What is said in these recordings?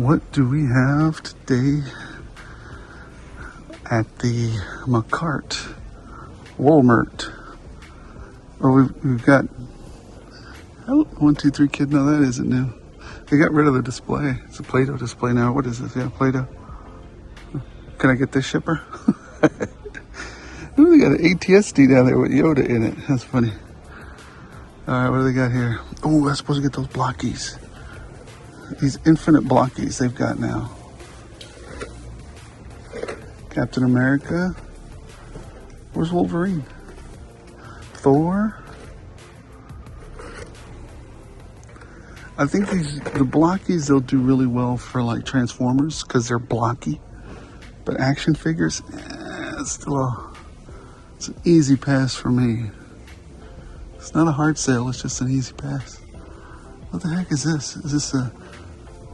What do we have today at the WLMART? Oh, we've got, oh, 1, 2, 3 kid. No, that isn't new. They got rid of the display. It's a Play-Doh display now. What is this? Yeah, Play-Doh. Can I get this shipper? Ooh, they got an ATSD down there with Yoda in it. That's funny. All right, what do they got here? Oh, I'm supposed to get those blockies. These infinite blockies they've got now. Captain America. Where's Wolverine? Thor. I think the blockies, they'll do really well for like Transformers because they're blocky. But action figures, it's an easy pass for me. It's not a hard sale, it's just an easy pass. What the heck is this? Is this a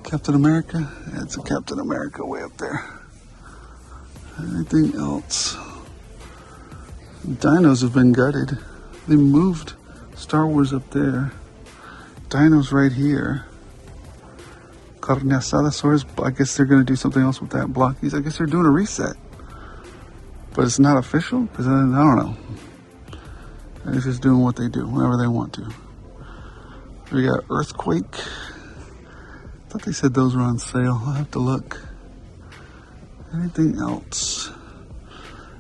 Captain America? Yeah, it's a Captain America way up there. Anything else? Dinos have been gutted. They moved Star Wars up there. Dinos right here. Carne asadasaurus. I guess they're going to do something else with that. Blockies. I guess they're doing a reset. But it's not official? Because I don't know. They're just doing what they do, whenever they want to. We got Earthquake. I thought they said those were on sale. I'll have to look. Anything else?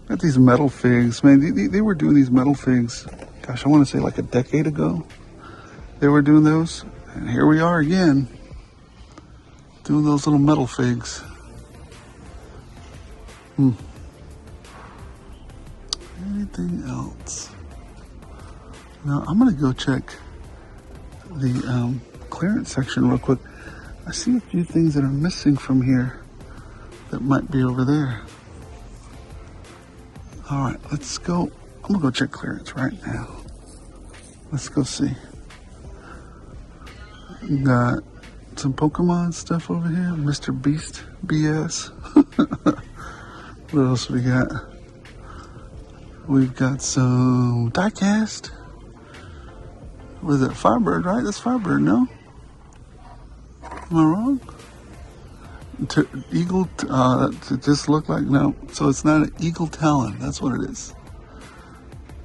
Got these metal figs. Man, they were doing these metal figs. Gosh, I want to say like a decade ago. They were doing those. And here we are again. Doing those little metal figs. Anything else? Now, I'm going to go check the clearance section real quick. I see a few things that are missing from here that might be over there. All right, let's go. I'm going to go check clearance right now. Let's go see. We got some Pokemon stuff over here. Mr. Beast BS. What else we got? We've got some diecast. What is it? Firebird, right? That's Firebird, no? Am I wrong? Eagle, it just looked like, no. So it's not an Eagle Talon. That's what it is.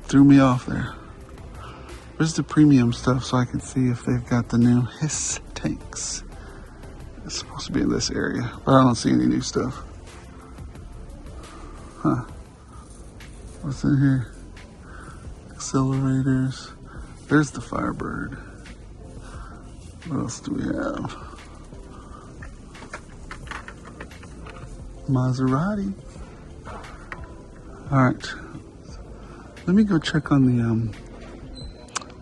Threw me off there. Where's the premium stuff so I can see if they've got the new Hiss tanks? It's supposed to be in this area, but I don't see any new stuff. Huh. What's in here? Accelerators. There's the Firebird. What else do we have? Maserati. All right. Let me go check on the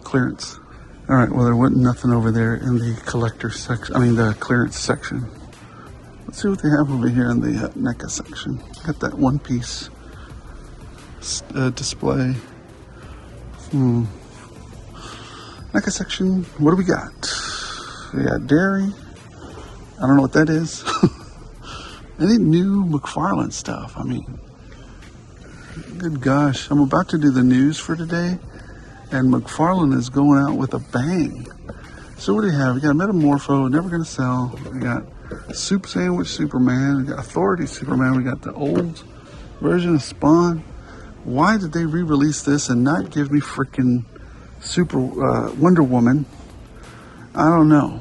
clearance. All right. Well, there wasn't nothing over there in the collector section. I mean, the clearance section. Let's see what they have over here in the NECA section. Got that one piece display. NECA section. What do we got? We got dairy. I don't know what that is. Any new McFarlane stuff? I mean, good gosh. I'm about to do the news for today, and McFarlane is going out with a bang. So what do we have? We got Metamorpho, never gonna sell. We got Soup Sandwich Superman. We got Authority Superman. We got the old version of Spawn. Why did they re-release this and not give me freaking Super Wonder Woman? I don't know.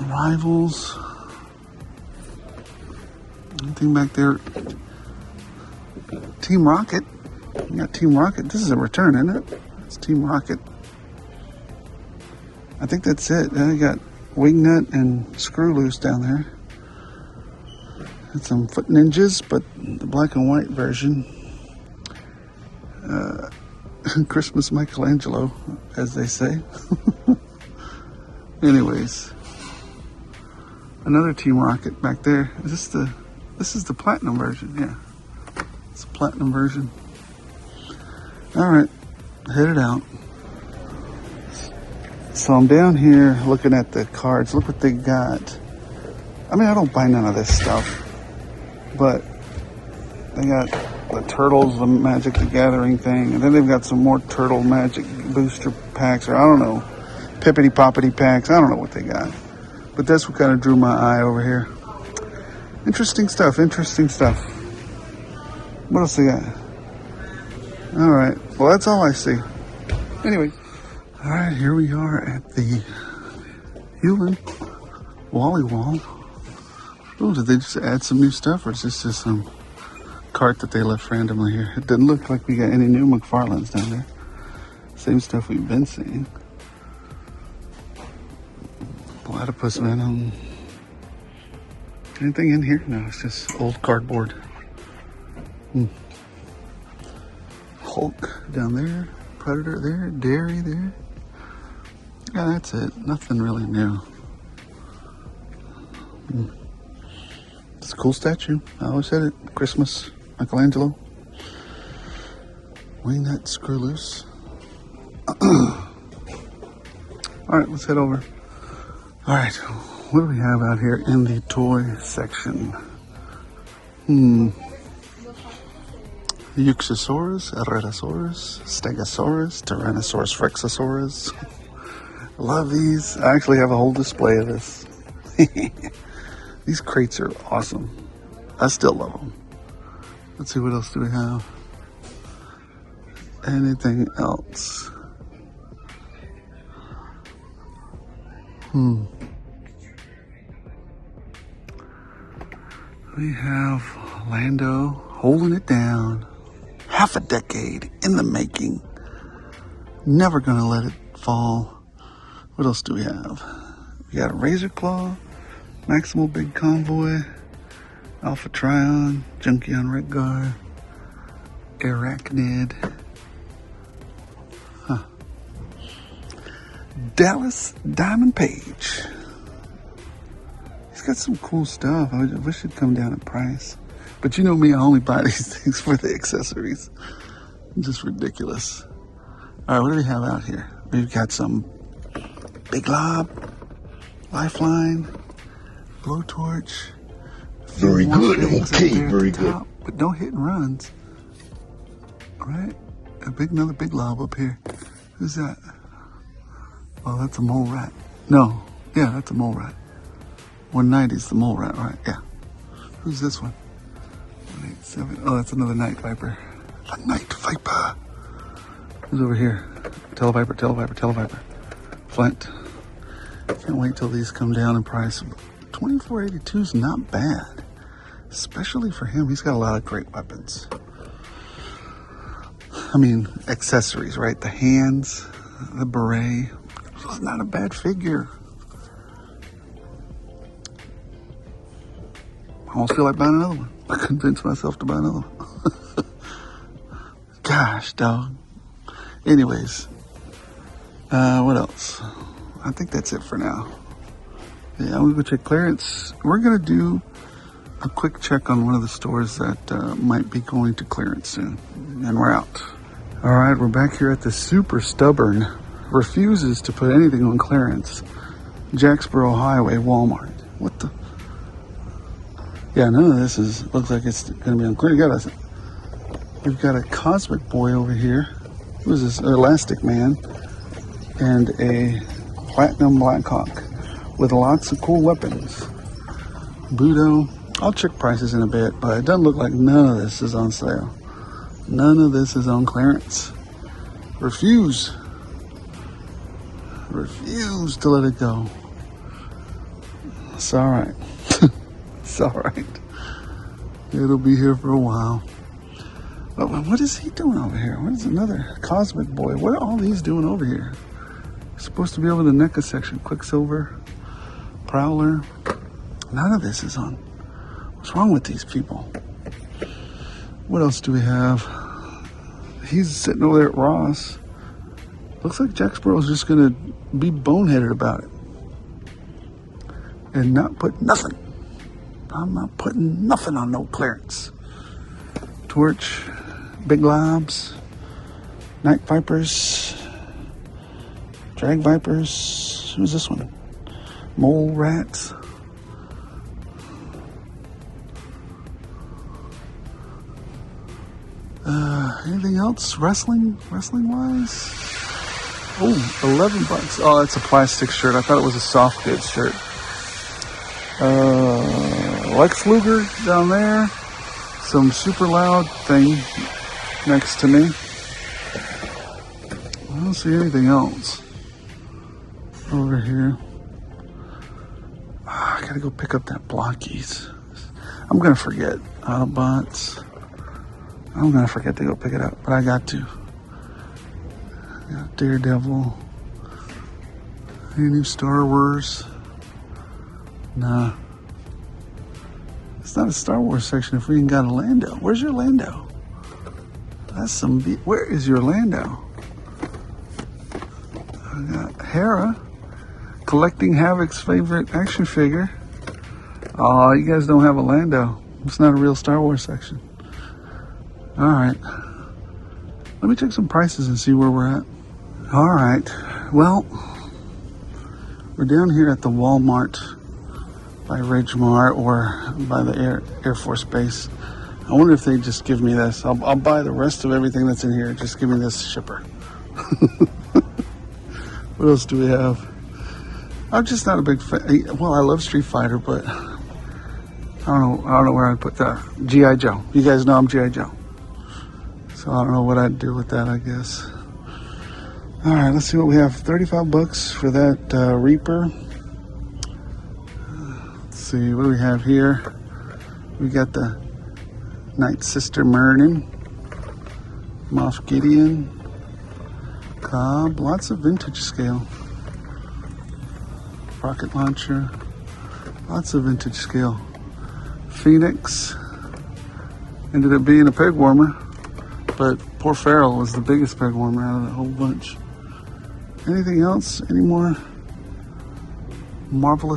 Rivals. Anything back there? Team Rocket. We got Team Rocket. This is a return, isn't it? It's Team Rocket. I think that's it. Then we got Wingnut and Screw Loose down there. And some Foot Ninjas, but the black and white version. Christmas Michelangelo, as they say. Anyways. Another Team Rocket back there. Is this is the platinum version? Yeah. It's a platinum version. Alright. Headed out. So I'm down here looking at the cards. Look what they got. I mean, I don't buy none of this stuff. But they got the Turtles, the Magic the Gathering thing. And then they've got some more Turtle Magic booster packs. Or I don't know. Pippity Poppity packs. I don't know what they got. But that's what kind of drew my eye over here. Interesting stuff, interesting stuff. What else they got? All right, well, that's all I see. Anyway, all right, here we are at the Hewlin Wally wall. Oh, did they just add some new stuff, or is this just some cart that they left randomly here? It doesn't look like we got any new McFarlanes down there. Same stuff we've been seeing. Platypus Venom. Anything in here? No, it's just old cardboard. Hulk down there. Predator there. Dairy there. Yeah, that's it. Nothing really new. It's a cool statue. I always said it. Christmas. Michelangelo. Wing that screw loose. Alright, let's head over. Alright, what do we have out here in the toy section? Euxosaurus, Eratosaurus, Stegosaurus, Tyrannosaurus Rexosaurus. Love these. I actually have a whole display of this. These crates are awesome. I still love them. Let's see, what else do we have? Anything else? We have Lando holding it down. Half a decade in the making. Never gonna let it fall. What else do we have? We got a Razor Claw, Maximal Big Convoy, Alpha Trion, Junkion Redguard, Arachnid, Dallas Diamond Page. He's got some cool stuff. I wish it'd come down in price. But you know me, I only buy these things for the accessories. Just ridiculous. All right, what do we have out here? We've got some Big Lob, Lifeline, Blowtorch. Very good, okay, very good. But no hit and runs. All right, another Big Lob up here. Who's that? Oh, that's a mole rat. No, yeah, that's a mole rat. 190 is the mole rat, right? Yeah. Who's this one? 187. Oh, that's another Night Viper. A Night Viper. Who's over here? Televiper, Televiper, Televiper. Flint. Can't wait till these come down in price. 2482 is not bad, especially for him. He's got a lot of great weapons. I mean, accessories, right? The hands, the beret. It's not a bad figure. I almost feel like buying another one. I convinced myself to buy another one. Gosh, dog. Anyways, what else? I think that's it for now. Yeah, I'm gonna go check clearance. We're gonna do a quick check on one of the stores that might be going to clearance soon. And we're out. All right, we're back here at the super stubborn, refuses to put anything on clearance, Jacksboro Highway Walmart. What the? Yeah, none of this looks like it's gonna be on clearance. We've got a Cosmic Boy over here. Who is this? Elastic Man. And a Platinum Blackhawk with lots of cool weapons. Budo. I'll check prices in a bit, but it doesn't look like none of this is on sale. None of this is on clearance. Refuse to let it go. It's all right. It's all right. It'll be here for a while. But what is he doing over here? What is another Cosmic Boy? What are all these doing over here? Supposed to be over the NECA section. Quicksilver, Prowler. None of this is on. What's wrong with these people? What else do we have? He's sitting over there at Ross. Looks like Jacksboro's just gonna be boneheaded about it and not put nothing. I'm not putting nothing on no clearance. Torch, Big Lobs, Night Vipers, Drag Vipers. Who's this one? Mole Rats. Anything else? Wrestling wise? Oh, $11. Oh, it's a plastic shirt. I thought it was a soft goods shirt. Lex Luger down there. Some super loud thing next to me. I don't see anything else over here. I gotta go pick up that Blockies. I'm gonna forget. Autobots. I'm gonna forget to go pick it up, but I got to. Got Daredevil. Any new Star Wars? Nah. It's not a Star Wars section if we ain't got a Lando. Where's your Lando? That's some where is your Lando? I got Hera. Collecting Havoc's favorite action figure. Oh, you guys don't have a Lando. It's not a real Star Wars section. Alright. Let me check some prices and see where we're at. Alright. Well, we're down here at the Walmart by Ridgemar or by the Air Force Base. I wonder if they just give me this. I'll buy the rest of everything that's in here. Just give me this shipper. What else do we have? I'm just not a big fan. Well, I love Street Fighter, but I don't know where I'd put that. G.I. Joe. You guys know I'm G.I. Joe. So I don't know what I'd do with that, I guess. All right, let's see what we have. 35 bucks for that Reaper. Let's see, what do we have here? We got the Night Sister Merlin, Moff Gideon, Cobb, lots of vintage scale. Rocket launcher, lots of vintage scale. Phoenix ended up being a peg warmer, but poor Farrell was the biggest peg warmer out of the whole bunch. Anything else? Any more Marvel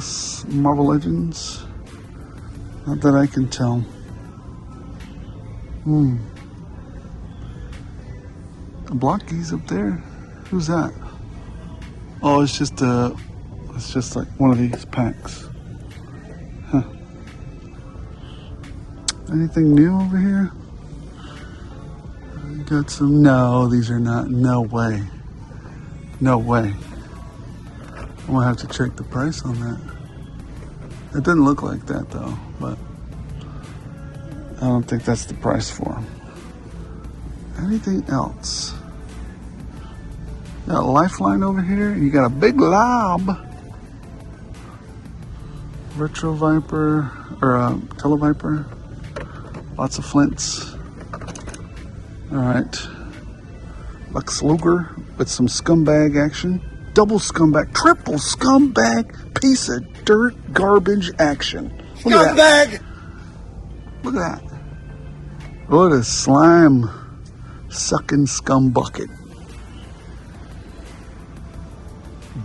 Legends? Not that I can tell. The Blockies up there. Who's that? Oh, it's just like one of these packs. Huh. Anything new over here? We got some. No, these are not. No way. No way. I'm gonna have to check the price on that. It didn't look like that though, but I don't think that's the price for them. Anything else? Got a Lifeline over here. You got a big lob. Retro Viper or Televiper. Lots of flints. All right. Lex Luger with some scumbag action. Double scumbag, triple scumbag, piece of dirt garbage action. Look at that. Look at that. What a slime sucking scum bucket.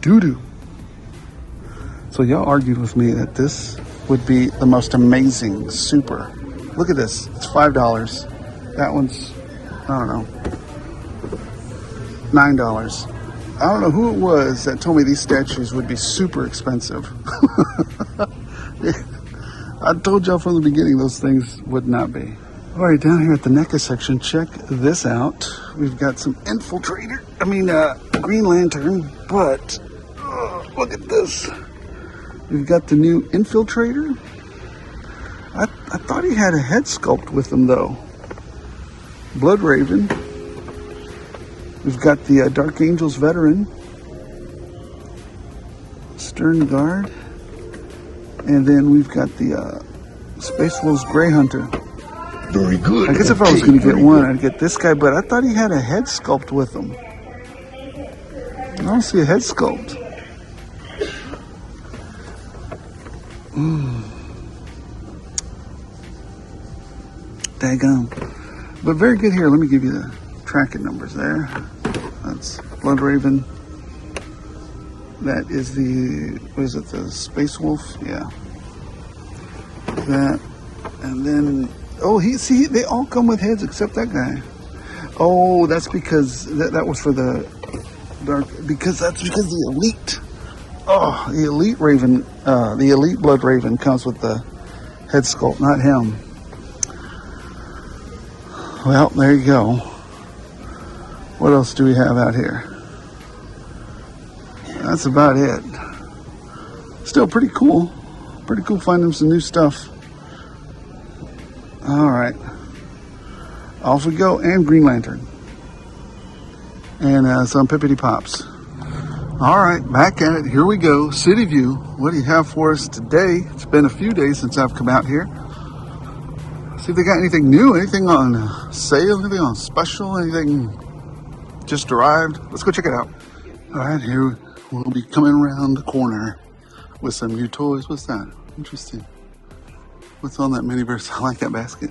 Doo-doo. So y'all argued with me that this would be the most amazing super. Look at this. It's $5. That one's, I don't know, $9. I don't know who it was that told me these statues would be super expensive. I told y'all from the beginning those things would not be. All right, down here at the NECA section, check this out. We've got some Green Lantern, but look at this. We've got the new Infiltrator. I thought he had a head sculpt with him though. Blood Raven. We've got the Dark Angels Veteran. Stern Guard. And then we've got the Space Wolves Grey Hunter. Very good. I guess if I was going to get one, I'd get this guy, but I thought he had a head sculpt with him. I don't see a head sculpt. Daggum. But very good here. Let me give you the tracking numbers there. That's Blood Raven. That is the, what is it, the Space Wolf? Yeah. That. And then, oh, they all come with heads except that guy. Oh, that's because, that was for the dark, that's because the Elite. Oh, the Elite Raven, the Elite Blood Raven comes with the head sculpt, not him. Well, there you go. What else do we have out here? That's about it. Still pretty cool. Pretty cool finding some new stuff. All right. Off we go. And Green Lantern. And some Pippity Pops. All right, back at it. Here we go. City View. What do you have for us today? It's been a few days since I've come out here. See if they got anything new, anything on sale, anything on special, anything just arrived. Let's go check it out. All right, here we'll be coming around the corner with some new toys. What's that? Interesting. What's on that Miniverse? I like that basket.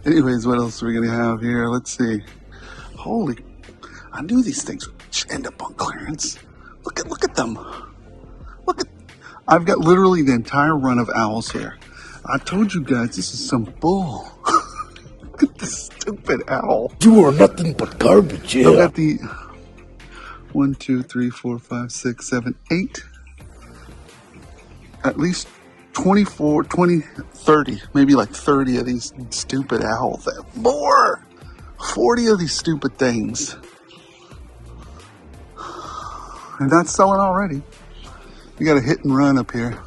Anyways, what else are we gonna have here? Let's see. Holy, I knew these things would end up on clearance. Look at them. I've got literally the entire run of owls here. I told you guys this is some bull. Look at this stupid owl. You are nothing but garbage, yeah. I've got the 1, 2, 3, 4, 5, 6, 7, 8. At least 24, 20, 30, maybe like 30 of these stupid owls. More! 40 of these stupid things. And that's selling already. You got a hit and run up here.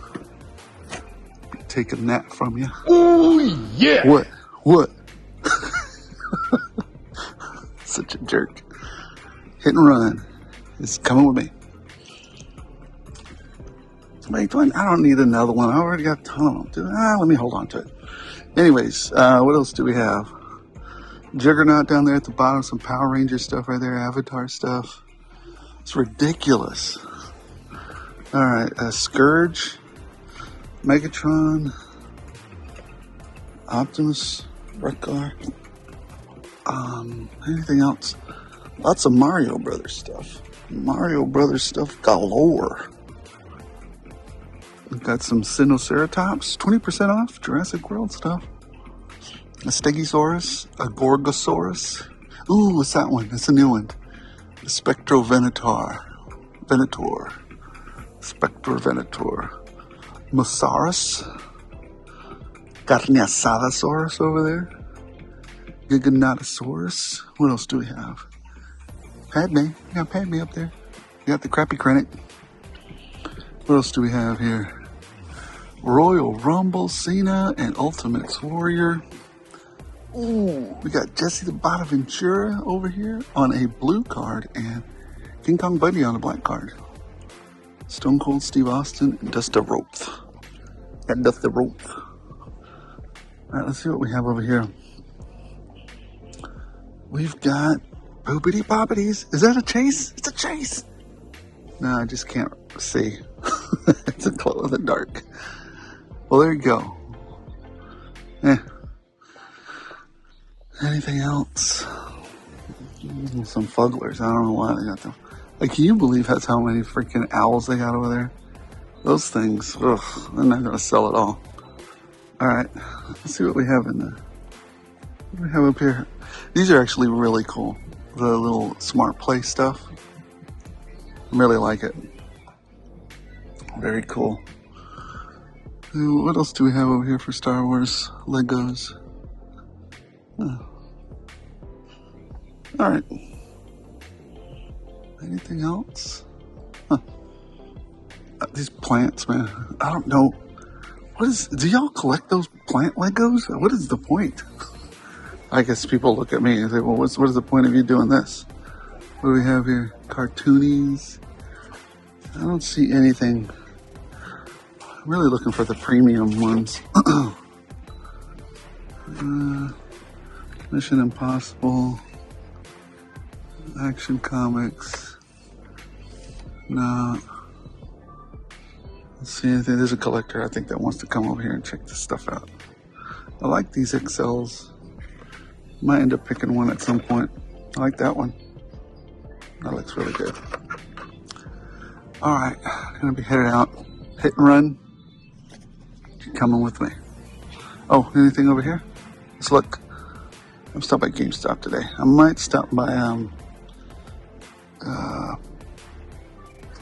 Taking that from you. Oh, yeah. What? Such a jerk. Hit and run. It's coming with me. I don't need another one. I already got a ton of them. Let me hold on to it. Anyways, what else do we have? Juggernaut down there at the bottom. Some Power Ranger stuff right there. Avatar stuff. It's ridiculous. All right, Scourge, Megatron, Optimus, Wreck-Gar. Anything else? Lots of Mario Brothers stuff. Mario Brothers stuff galore. We've got some Sinoceratops, 20% off. Jurassic World stuff. A Stegosaurus, a Gorgosaurus. Ooh, what's that one? That's a new one. The Spectrovenator. Spectrovenator. Mosaurus. Carniasaurus over there. Giganotosaurus. What else do we have? Padme. We got Padme up there. We got the Crappy Krennic. What else do we have here? Royal Rumble, Cena, and Ultimate Warrior. Ooh, we got Jesse the Bonaventura over here on a blue card and King Kong Bundy on a black card. Stone Cold Steve Austin and Dusty Rhodes. And Dusty Rhodes. Alright, let's see what we have over here. We've got Boopity Poppities. Is that a chase? It's a chase. No, I just can't see. It's a glow in the dark. Well, there you go. Anything else? Some fugglers. I don't know why they got them. Like, can you believe that's how many freaking owls they got over there? Those things, ugh, they're not going to sell at all. Alright, let's see what we have in there. What do we have up here? These are actually really cool. The little smart play stuff. I really like it. Very cool. What else do we have over here for Star Wars Legos? Alright. Anything else? These plants, man. I don't know. Do y'all collect those plant Legos? What is the point? I guess people look at me and say, well, what is the point of you doing this? What do we have here? Cartoonies. I don't see anything. I'm really looking for the premium ones. Mission Impossible. Action Comics. No. Let's see anything. There's a collector I think that wants to come over here and check this stuff out. I like these XLs. Might end up picking one at some point. I like that one. That looks really good. Alright, gonna be headed out. Hit and run. You're coming with me. Oh, anything over here? Let's look. I'm stopped by GameStop today. I might stop by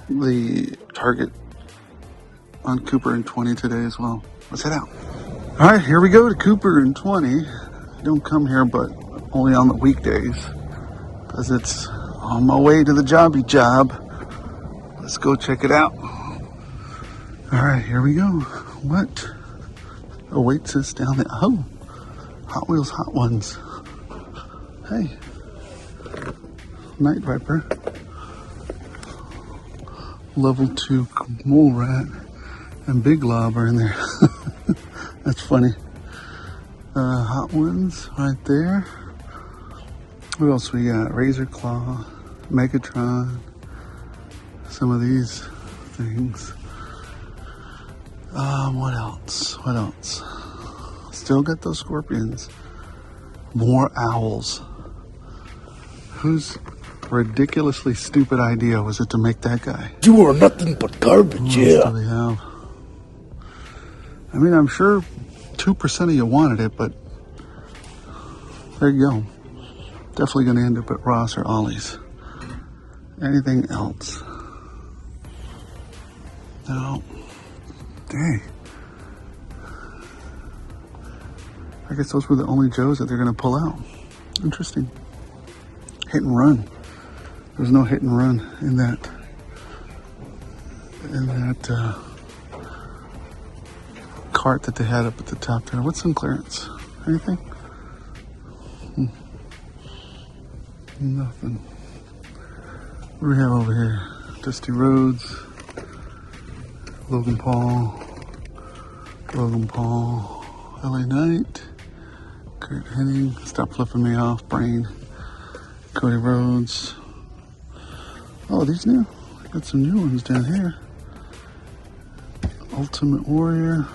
the Target on Cooper and 20 today as well. Let's head out. Alright, here we go to Cooper and 20. I don't come here but only on the weekdays because it's on my way to the jobby job. Let's go check it out. All right, here we go. What awaits us down there? Oh, Hot Wheels Hot Ones. Hey, Night Viper. Level 2 Mole Rat and Big Lob are in there. That's funny. Hot Ones right there. What else we got? Razor Claw, Megatron. Some of these things. What else? What else? Still got those scorpions. More owls. Whose ridiculously stupid idea was it to make that guy? You are nothing but garbage, What yeah. else do we have? I mean, I'm sure 2% of you wanted it, but there you go. Definitely going to end up at Ross or Ollie's. Anything else? No. Dang. I guess those were the only Joes that they're going to pull out. Interesting. Hit and run. There's no hit and run in that cart that they had up at the top there. What's on clearance? Anything? Nothing. What do we have over here? Dusty Roads. Logan Paul. LA Knight. Kurt Hennig. Stop flipping me off, brain. Cody Rhodes. Oh, these new? Got some new ones down here. Ultimate Warrior.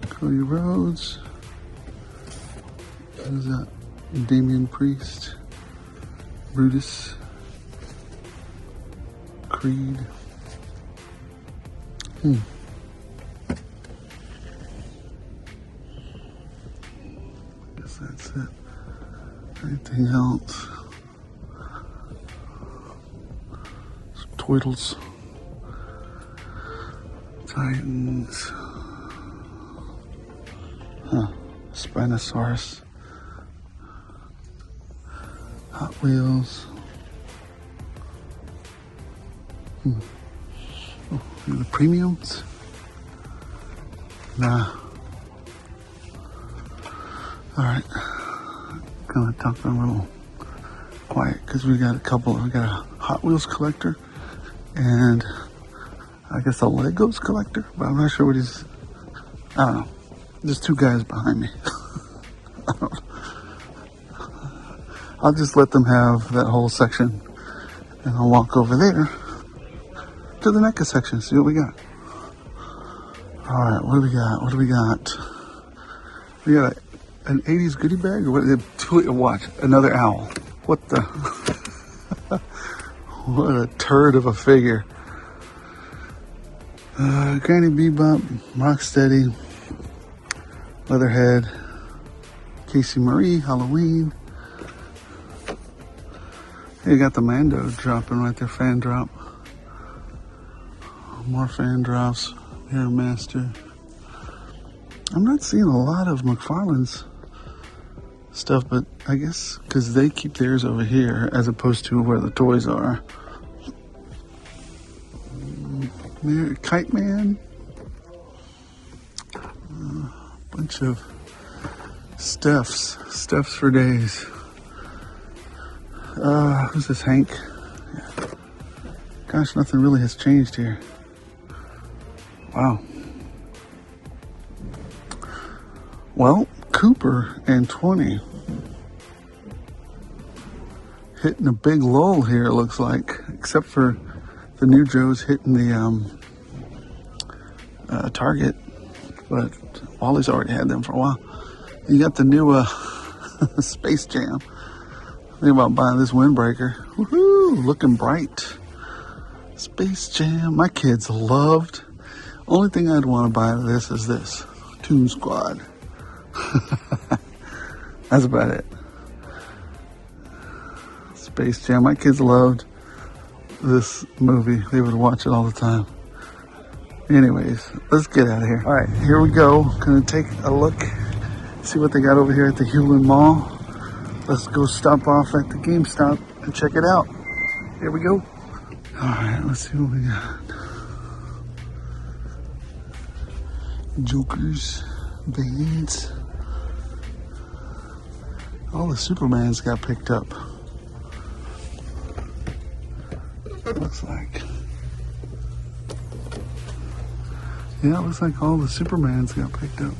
Cody Rhodes. Who's that? Damian Priest. Brutus. Creed. Guess that's it. Anything else? Some Twiddles. Titans. Spinosaurus. Hot Wheels. Oh, the premiums? Nah. Alright. Gonna talk them a little quiet because we got a couple. We got a Hot Wheels collector and I guess a Legos collector, but I'm not sure what he's. I don't know. There's two guys behind me. I'll just let them have that whole section and I'll walk over there to the NECA section, see what we got. Alright, what do we got? We got an 80s goodie bag? Or what? Watch, another owl. What the? What a turd of a figure. Granny Bebop, Rocksteady, Leatherhead, Casey Marie, Halloween. You got the Mando dropping right there, fan drop. More fan drops. Hair Master. I'm not seeing a lot of McFarlane's stuff, but I guess because they keep theirs over here as opposed to where the toys are. Kite Man. Bunch of Stephs for days. Who's this, Hank? Yeah. Gosh, nothing really has changed here. Wow. Well, Cooper and 20 hitting a big lull here, it looks like, except for the new Joe's hitting the Target, but Wally's already had them for a while. You got the new Space Jam. Think about buying this windbreaker. Woohoo! Looking bright. Space Jam. My kids loved. Only thing I'd want to buy out of this is this Toon Squad. That's about it. Space Jam. My kids loved this movie. They would watch it all the time. Anyways, let's get out of here. All right, here we go. Gonna take a look, see what they got over here at the Hewlin Mall. Let's go stop off at the GameStop and check it out. Here we go. All right, let's see what we got. Jokers, Banes. All the Supermans got picked up. Looks like. Yeah, it looks like all the Supermans got picked up.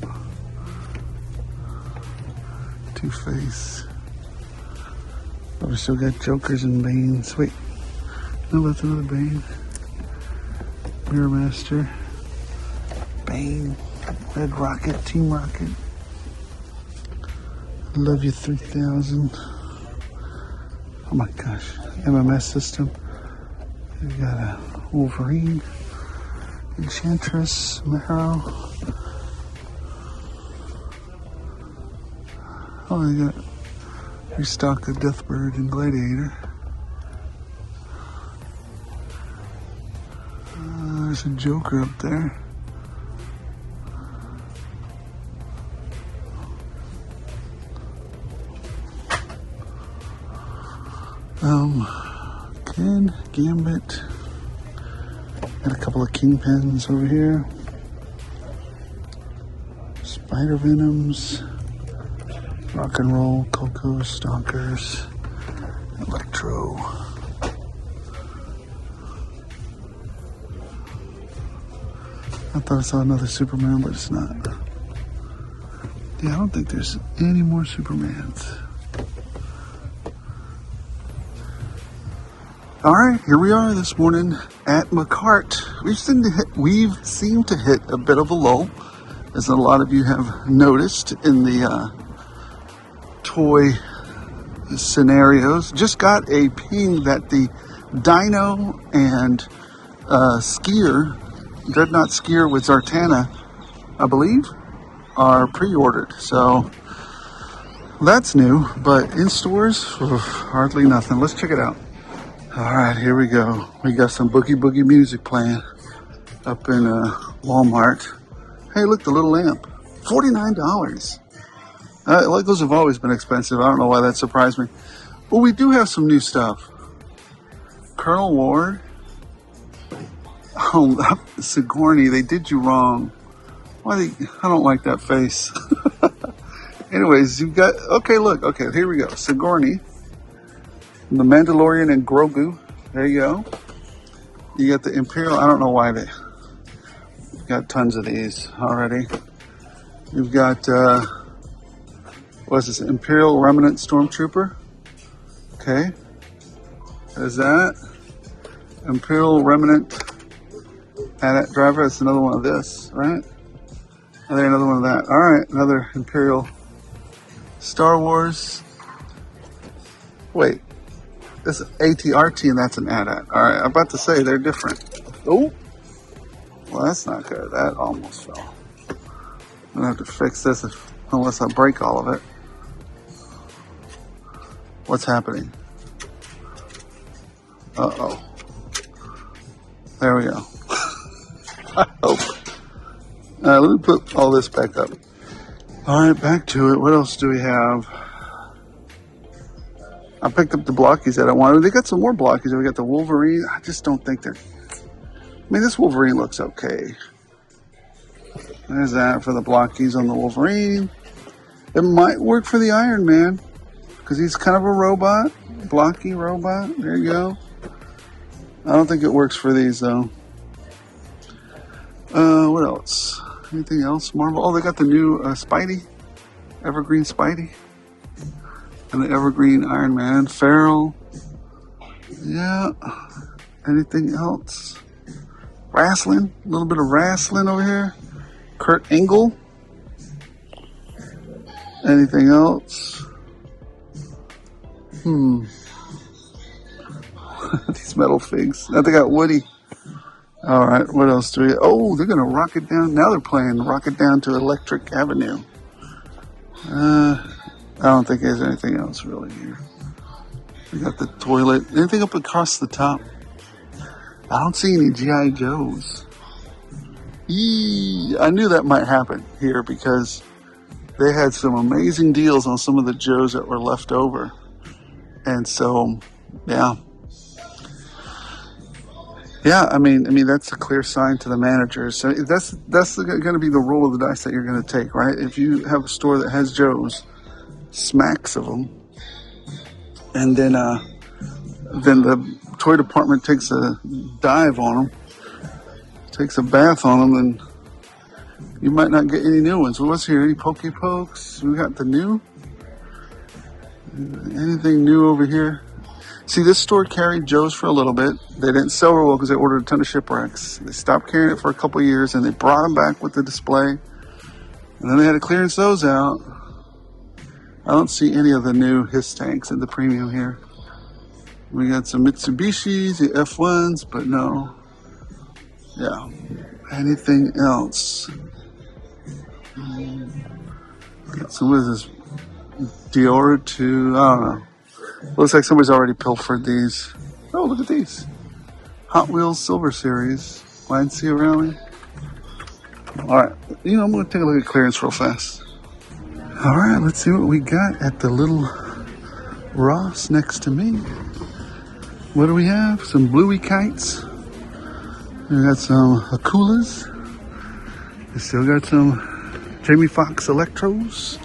Two-Face. But we still got Jokers and Banes. Wait. No, that's another Bane. Mirror Master. Bane. Red Rocket. Team Rocket. Love You 3000. Oh my gosh. MMS system. We got a Wolverine. Enchantress. Marrow. Oh, they got restock of Deathbird and Gladiator. There's a Joker up there. Ken, Gambit. Got a couple of Kingpins over here. Spider Venoms. Rock and Roll, Coco, Stalkers, Electro. I thought I saw another Superman, but it's not. Yeah, I don't think there's any more Supermans. All right, here we are this morning at McCart. We've seemed to hit a bit of a lull, as a lot of you have noticed in the toy scenarios. Just got a ping that the Dino and Skier, Dreadnought Skier with Zartana, I believe, are pre-ordered. So that's new, but in stores, hardly nothing. Let's check it out. All right, here we go. We got some boogie boogie music playing up in Walmart. Hey, look, the little lamp, $49. Like those have always been expensive. I don't know why that surprised me. Well, we do have some new stuff. Colonel Ward. Oh, Sigourney, they did you wrong. I don't like that face. Anyways, you've got, okay, look, okay, here we go. Sigourney, the Mandalorian and Grogu. There you go. You got the Imperial, I don't know why they got tons of these already. You've got, what's this, Imperial Remnant Stormtrooper. Okay. There's that. Imperial Remnant AT-AT Driver. That's another one of this, right? And then another one of that. All right, another Imperial Star Wars. Wait, this is AT-RT and that's an AT-AT. All right, I'm about to say they're different. Oh, well, that's not good. That almost fell. I'm gonna have to fix this unless I break all of it. What's happening? Uh-oh. There we go. I hope. Let me put all this back up. All right, back to it. What else do we have? I picked up the blockies that I wanted. They got some more blockies. We got the Wolverine. I just don't think they're... I mean, this Wolverine looks okay. There's that for the blockies on the Wolverine. It might work for the Iron Man, because he's kind of a robot. Blocky robot. There you go. I don't think it works for these, though. What else? Anything else? Marvel? Oh, they got the new Spidey. Evergreen Spidey. And the Evergreen Iron Man. Farrell. Yeah. Anything else? Wrestling. A little bit of wrestling over here. Kurt Angle. Anything else? These metal figs. Now they got Woody. All right, what else do we... Oh, they're going to rock it down. Now they're playing Rock It Down to Electric Avenue. I don't think there's anything else really here. We got the toilet. Anything up across the top? I don't see any G.I. Joes. I knew that might happen here because they had some amazing deals on some of the Joes that were left over. And so, yeah. Yeah, I mean, that's a clear sign to the managers. So that's going to be the roll of the dice that you're going to take, right? If you have a store that has Joes, smacks of them, and then the toy department takes a dive on them, takes a bath on them, then you might not get any new ones. What's here? Any Poke Pokes? We got the new. Anything new over here? See, this store carried Joe's for a little bit. They didn't sell real well because they ordered a ton of shipwrecks. They stopped carrying it for a couple of years, and they brought them back with the display. And then they had to clearance those out. I don't see any of the new HISS tanks in the premium here. We got some Mitsubishis, the F1s, but no. Yeah. Anything else? Got some, what is this? Dior to, I don't know. Looks like somebody's already pilfered these. Oh, look at these. Hot Wheels Silver Series. Lancia Rally. Alright, I'm going to take a look at clearance real fast. Alright, let's see what we got at the little Ross next to me. What do we have? Some Bluey kites. We got some Akulas. We still got some Jamie Foxx Electros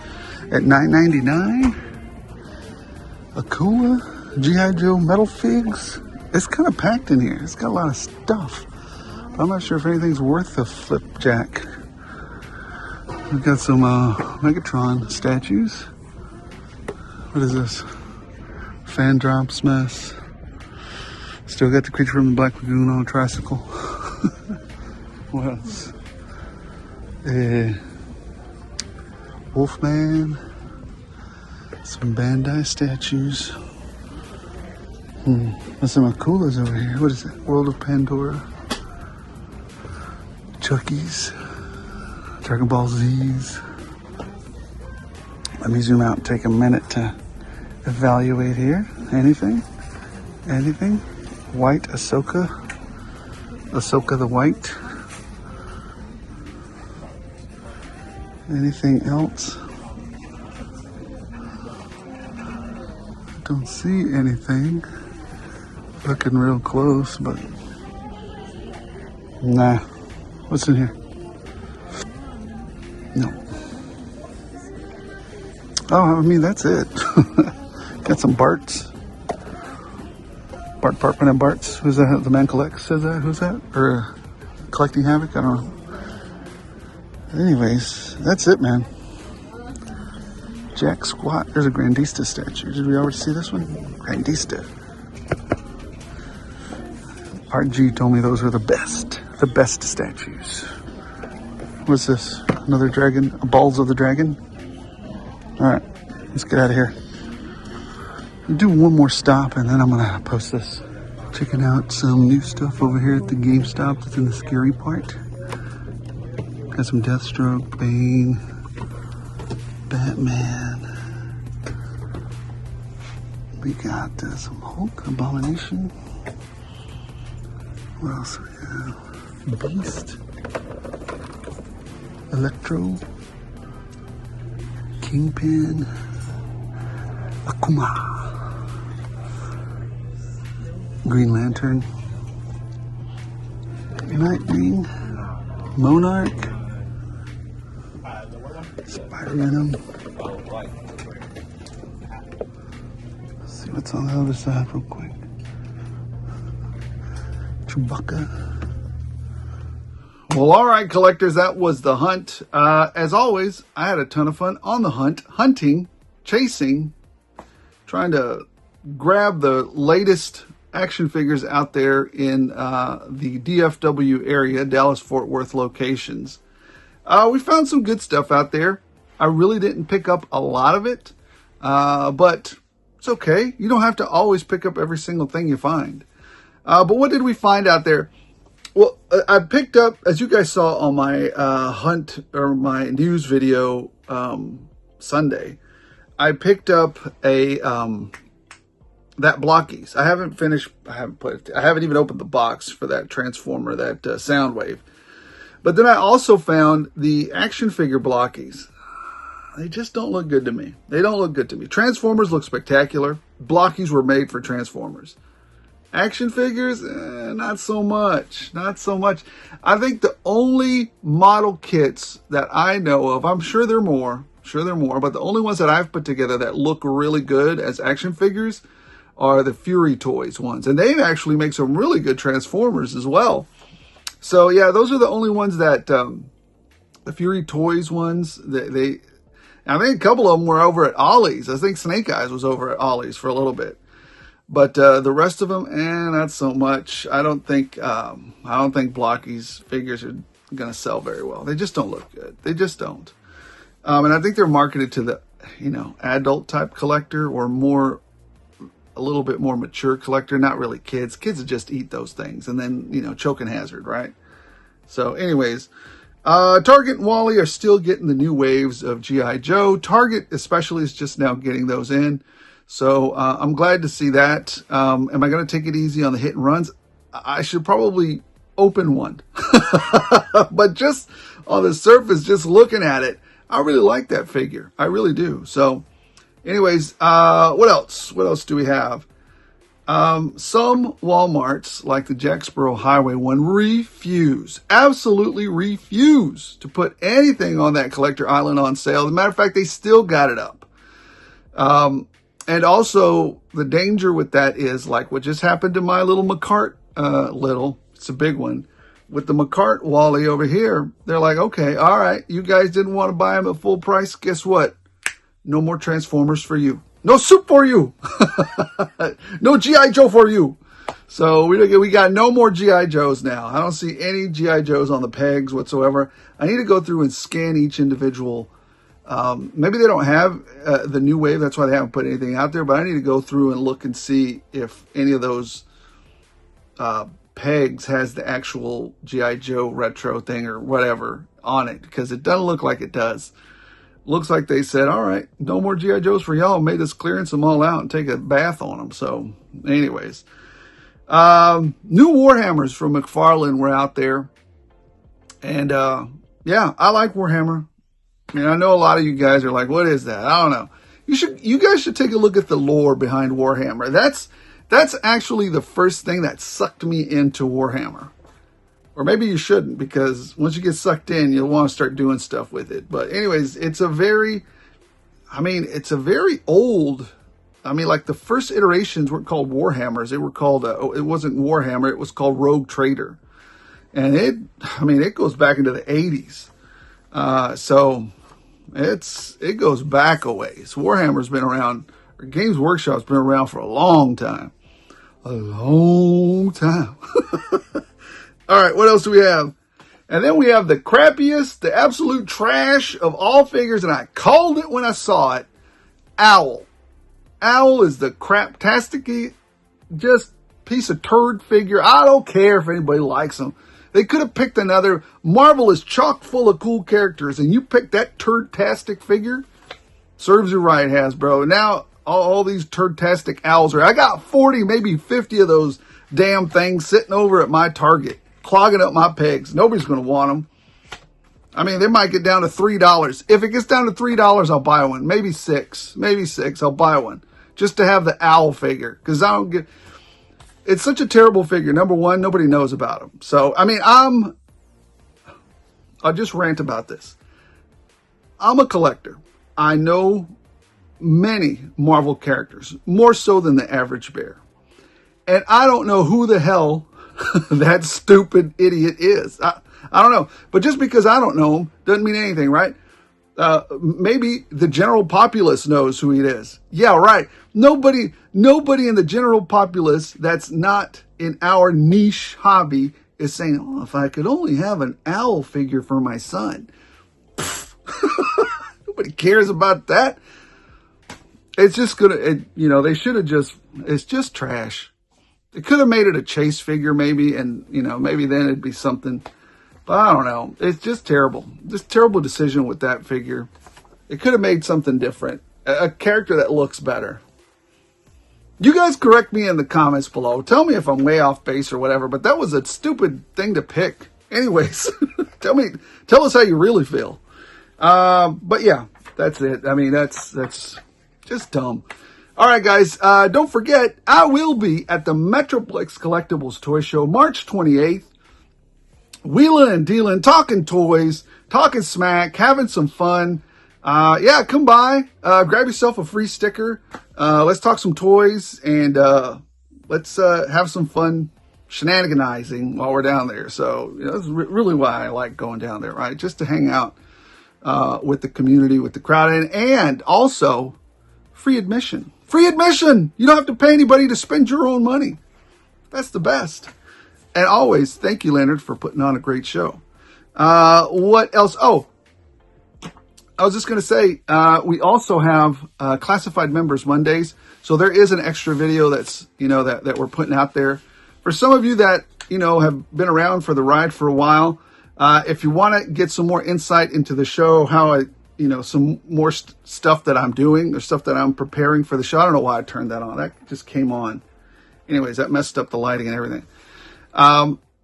at $9.99. Akula, G.I. Joe metal figs. It's kind of packed in here. It's got a lot of stuff. But I'm not sure if anything's worth the flipjack. We've got some Megatron statues. What is this? Fan drops mess. Still got the creature from the Black Lagoon on a tricycle. What else? Wolfman. Some Bandai statues. There's some Akulas over here. What is it? World of Pandora. Chucky's. Dragon Ball Z's. Let me zoom out and take a minute to evaluate here. Anything? Anything? White Ahsoka. Ahsoka the White. Anything else? Don't see anything. Looking real close, but nah. What's in here? No. Oh, that's it. Got some Barts. Bart Partman and Barts. Who's that? The Man Collects says that? Who's that? Or Collecting Havoc? I don't know. Anyways, that's it, man. Jack Squat. There's a Grandista statue. Did we already see this one? Grandista. RG told me those were the best. The best statues. What's this? Another dragon? Balls of the Dragon? Alright. Let's get out of here. I'll do one more stop and then I'm going to post this. Checking out some new stuff over here at the GameStop that's in the scary part. Got some Deathstroke, Bane, Batman. We got some Hulk, Abomination. What else do we have? Beast. Electro. Kingpin. Akuma. Green Lantern. Nightwing. Monarch. Spiderman. Let's see what's on the other side real quick. Chewbacca. Well, all right, collectors, that was the hunt. As always, I had a ton of fun on the hunt, hunting, chasing, trying to grab the latest action figures out there in the DFW area, Dallas-Fort Worth locations. We found some good stuff out there. I really didn't pick up a lot of it, but it's okay. You don't have to always pick up every single thing you find. But what did we find out there? Well, I picked up, as you guys saw on my hunt or my news video Sunday, I picked up a that Blockies. I haven't finished. I haven't even opened the box for that Transformer, that Soundwave. But then I also found the action figure Blockies. They just don't look good to me. They don't look good to me. Transformers look spectacular. Blockies were made for Transformers. Action figures, not so much. Not so much. I think the only model kits that I know of, I'm sure there are more, but the only ones that I've put together that look really good as action figures are the Fury Toys ones. And they actually make some really good Transformers as well. So yeah, those are the only ones that, the Fury Toys ones, I think a couple of them were over at Ollie's. I think Snake Eyes was over at Ollie's for a little bit. But the rest of them, not so much. I don't think Blocky's figures are going to sell very well. They just don't look good. They just don't. And I think they're marketed to the, adult type collector or a little bit more mature collector. Not really kids. Kids just eat those things and then, choking hazard, right? So anyways, Target and Wally are still getting the new waves of G.I. Joe. Target especially is just now getting those in. So I'm glad to see that. Am I going to take it easy on the hit and runs? I should probably open one. But just on the surface, just looking at it, I really like that figure. I really do. So anyways, what else? What else do we have? Some Walmarts, like the Jacksboro Highway one, absolutely refuse to put anything on that collector island on sale. As a matter of fact, they still got it up. And also, the danger with that is like what just happened to my little McCart, it's a big one. With the McCart Wally over here, they're like, okay, all right, you guys didn't want to buy them at full price. Guess what? No more Transformers for you. No soup for you. No G.I. Joe for you. So we got no more G.I. Joes now. I don't see any G.I. Joes on the pegs whatsoever. I need to go through and scan each individual. Maybe they don't have the new wave. That's why they haven't put anything out there. But I need to go through and look and see if any of those pegs has the actual G.I. Joe retro thing or whatever on it. Because it doesn't look like it does. Looks like they said, all right, no more G.I. Joes for y'all. Made us clearance them all out and take a bath on them. So anyways, new Warhammers from McFarlane were out there. And yeah, I like Warhammer. I mean, I know a lot of you guys are like, what is that? I don't know. You guys should take a look at the lore behind Warhammer. That's actually the first thing that sucked me into Warhammer. Or maybe you shouldn't, because once you get sucked in, you'll want to start doing stuff with it. But anyways, it's a very old, like the first iterations weren't called Warhammers. They were called, it wasn't Warhammer, it was called Rogue Trader. And it goes back into the 80s. So it goes back a ways. Warhammer's been around, or Games Workshop's been around for a long time. A long time. All right, what else do we have? And then we have the crappiest, the absolute trash of all figures, and I called it when I saw it, Owl. Owl is the craptastic, just piece of turd figure. I don't care if anybody likes him. They could have picked another. Marvel is chock full of cool characters, and you picked that turd-tastic figure? Serves you right, Hasbro. Now, all these turd-tastic owls I got 40, maybe 50 of those damn things sitting over at my Target, clogging up my pegs. Nobody's going to want them. I mean, they might get down to $3. If it gets down to $3, I'll buy one. Maybe six, I'll buy one. Just to have the owl figure. Because it's such a terrible figure. Number one, nobody knows about him. So, I mean, I'll just rant about this. I'm a collector. I know many Marvel characters, more so than the average bear. And I don't know who the hell that stupid idiot is. I don't know. But just because I don't know him doesn't mean anything, right? Maybe the general populace knows who he is. Yeah, right. Nobody in the general populace that's not in our niche hobby is saying, oh, if I could only have an owl figure for my son. Nobody cares about that. It's just they should have it's just trash. They could have made it a chase figure maybe, and, maybe then it'd be something. But I don't know. It's just terrible. Just terrible decision with that figure. It could have made something different. A character that looks better. You guys correct me in the comments below. Tell me if I'm way off base or whatever, but that was a stupid thing to pick. Anyways, tell us how you really feel. But yeah, that's it. I mean, that's just dumb. All right, guys, don't forget, I will be at the Metroplex Collectibles Toy Show, March 28th. Wheeling and dealing, talking toys, talking smack, having some fun. Yeah, come by, grab yourself a free sticker. Let's talk some toys, and let's have some fun shenaniganizing while we're down there. So, that's really why I like going down there, right? Just to hang out with the community, with the crowd, and also free admission. Free admission! You don't have to pay anybody to spend your own money. That's the best. And always, thank you, Leonard, for putting on a great show. What else? Oh, I was just going to say, we also have classified members Mondays. So there is an extra video that's, that we're putting out there. For some of you that, have been around for the ride for a while, if you want to get some more insight into the show, how I, some more stuff that I'm doing or stuff that I'm preparing for the show. I don't know why I turned that on. That just came on. Anyways, that messed up the lighting and everything.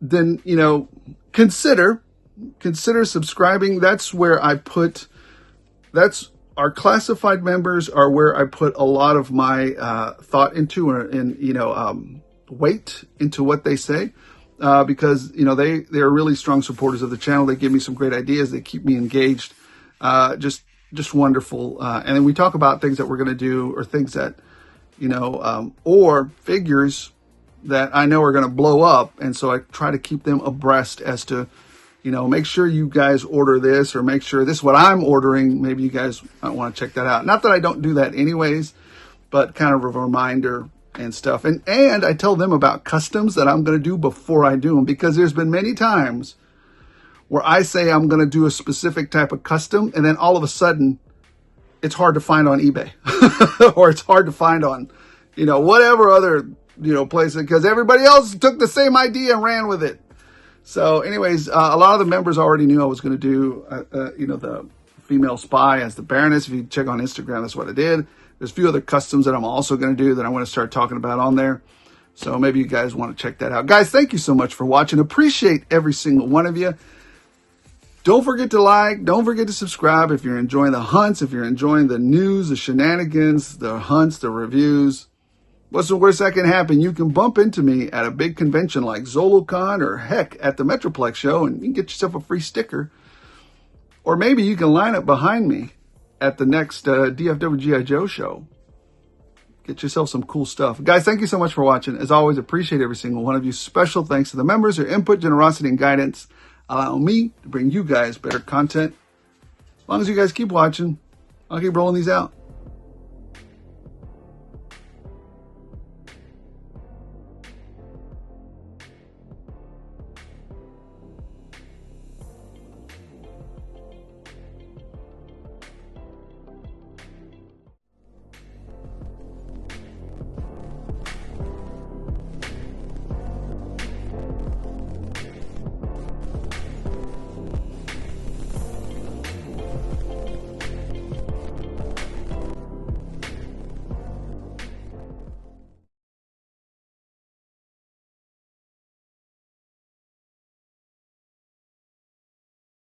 Then, consider subscribing. That's where our classified members are where I put a lot of my, thought into, and, weight into what they say, because, they're really strong supporters of the channel. They give me some great ideas. They keep me engaged. Just wonderful. And then we talk about things that we're going to do, or things that, or figures that I know are going to blow up. And so I try to keep them abreast as to, make sure you guys order this, or make sure this is what I'm ordering. Maybe you guys might want to check that out. Not that I don't do that anyways, but kind of a reminder and stuff. And I tell them about customs that I'm going to do before I do them, because there's been many times where I say I'm going to do a specific type of custom, and then all of a sudden it's hard to find on eBay or it's hard to find on, whatever other, place, because everybody else took the same idea and ran with it. So anyways, a lot of the members already knew I was going to do, the female spy as the Baroness. If you check on Instagram, that's what I did. There's a few other customs that I'm also going to do that I want to start talking about on there. So maybe you guys want to check that out. Guys, thank you so much for watching. Appreciate every single one of you. Don't forget to like, don't forget to subscribe if you're enjoying the hunts, if you're enjoying the news, the shenanigans, the hunts, the reviews. What's the worst that can happen? You can bump into me at a big convention like ZoloCon, or heck, at the Metroplex show, and you can get yourself a free sticker. Or maybe you can line up behind me at the next DFW G.I. Joe show. Get yourself some cool stuff. Guys, thank you so much for watching. As always, appreciate every single one of you. Special thanks to the members. Your input, generosity, and guidance allow me to bring you guys better content. As long as you guys keep watching, I'll keep rolling these out.